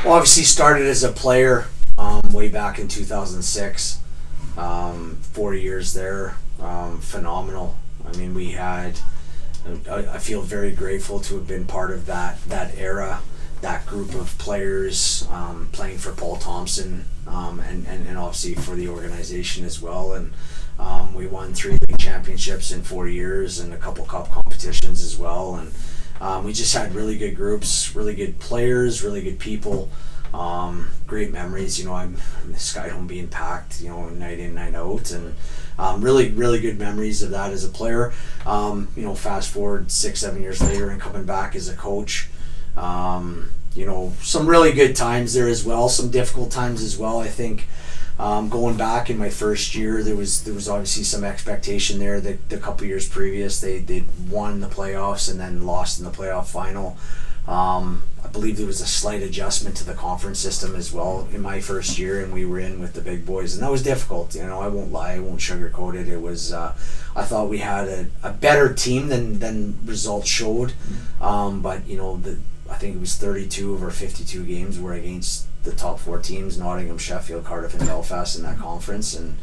Well, obviously started as a player way back in 2006. 4 years there, phenomenal. I mean, we had. I feel very grateful to have been part of that era, that group of players, playing for Paul Thompson, and obviously for the organization as well. And we won 3 league championships in 4 years and a couple cup competitions as well. And we just had really good groups, really good players, really good people. Great memories. I'm the Sky Dome being packed, night in, night out, and really, really good memories of that as a player. Fast forward 6-7 years later and coming back as a coach. Some really good times there as well, some difficult times as well. I think going back in my first year, there was obviously some expectation there that the couple years previous they'd won the playoffs and then lost in the playoff final. I believe there was a slight adjustment to the conference system as well in my first year, and we were in with the big boys, and that was difficult. I won't lie, I won't sugarcoat it. It was I thought we had a better team than results showed, but I think it was 32 of our 52 games were against the top 4 teams: Nottingham, Sheffield, Cardiff, and Belfast in that conference. And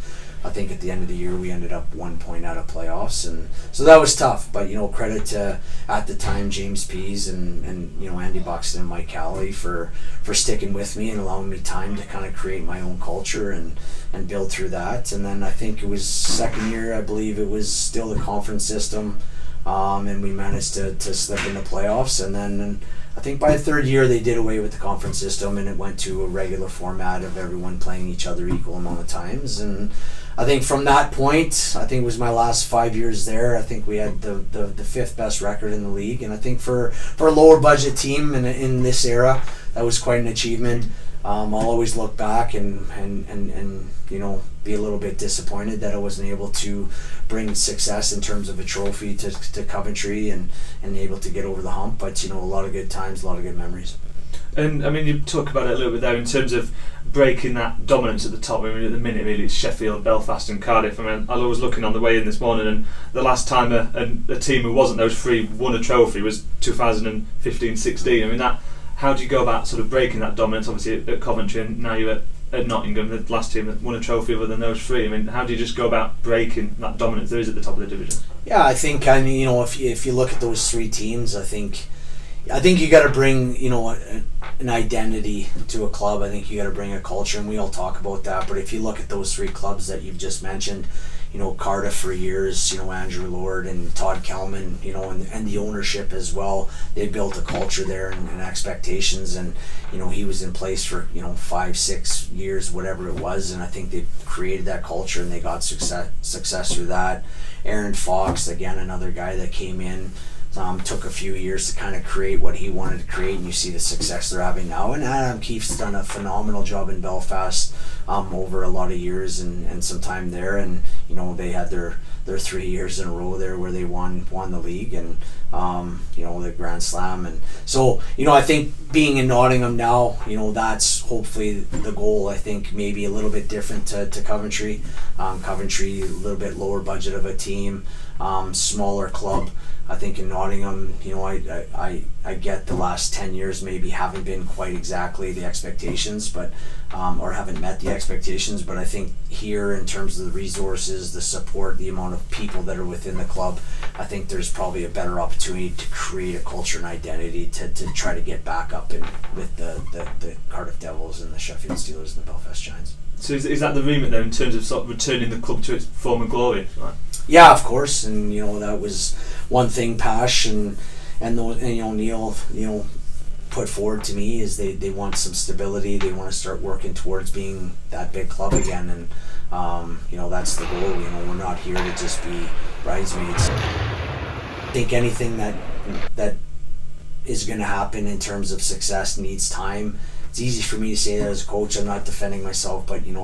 I think at the end of the year we ended up 1 point out of playoffs, and so that was tough. But credit to at the time James Pease and Andy Buxton and Mike Calley for sticking with me and allowing me time to kind of create my own culture and build through that. And then I think it was second year, I believe it was still the conference system, and we managed to slip in the playoffs. And then I think by the third year they did away with the conference system and it went to a regular format of everyone playing each other equal amount of times. And I think from that point, I think it was my last 5 years there, I think we had the 5th best record in the league. And I think for a lower budget team in this era, that was quite an achievement. I'll always look back and be a little bit disappointed that I wasn't able to bring success in terms of a trophy to Coventry and able to get over the hump. But a lot of good times, a lot of good memories. And I mean, you talk about it a little bit there in terms of breaking that dominance at the top. I mean, at the minute, really, it's Sheffield, Belfast, and Cardiff. I mean, I was looking on the way in this morning, and the last time a team who wasn't those 3 won a trophy was 2015-16. I mean, how do you go about sort of breaking that dominance? Obviously at Coventry, and now you're at Nottingham, the last team that won a trophy other than those 3. I mean, how do you just go about breaking that dominance there is at the top of the division? Yeah, I think if you look at those 3 teams, I think you got to bring an identity to a club. I think you got to bring a culture, and we all talk about that. But if you look at those 3 clubs that you've just mentioned, Cardiff for years, Andrew Lord and Todd Kelman, and the ownership as well. They built a culture there and expectations, and he was in place for 5-6 years, whatever it was, and I think they created that culture and they got success through that. Aaron Fox, again, another guy that came in. Took a few years to kind of create what he wanted to create, and you see the success they're having now. And Adam Keefe's done a phenomenal job in Belfast over a lot of years and some time there. And they had their 3 years in a row there where they won the league and the Grand Slam. And so I think being in Nottingham now, that's hopefully the goal. I think maybe a little bit different to Coventry. Coventry, a little bit lower budget of a team, smaller club. I think in Nottingham, I get the last 10 years maybe haven't been quite exactly the expectations, but or haven't met the expectations. But I think here, in terms of the resources, the support, the amount of people that are within the club, I think there's probably a better opportunity to create a culture and identity to try to get back up with the Cardiff Devils and the Sheffield Steelers and the Belfast Giants. So is that the remit then in terms of sort of returning the club to its former glory? Right? Yeah, of course, and that was one thing Pash and Neil put forward to me is they want some stability. They want to start working towards being that big club again, and that's the goal. We're not here to just be bridesmaids. I think anything that is going to happen in terms of success needs time. It's easy for me to say that as a coach. I'm not defending myself, but you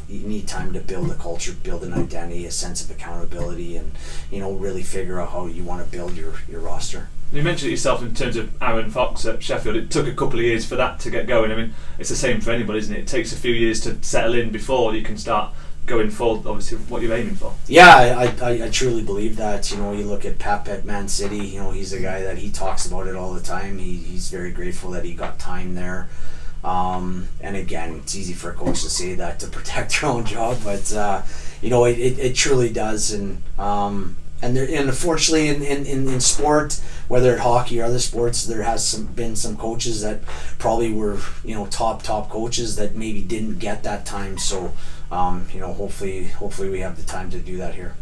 need time to build a culture, build an identity, a sense of accountability, and really figure out how you want to build your roster. You mentioned it yourself in terms of Aaron Fox at Sheffield. It took a couple of years for that to get going. I mean, it's the same for anybody, isn't it? It takes a few years to settle in before you can start going forward, obviously, what you're aiming for. Yeah, I truly believe that. You look at Pep at Man City, he's a guy that he talks about it all the time. He's very grateful that he got time there. And again, it's easy for a coach to say that to protect their own job, but it truly does. And unfortunately in sport, whether it's hockey or other sports, there has been some coaches that probably were top coaches that maybe didn't get that time. So hopefully we have the time to do that here.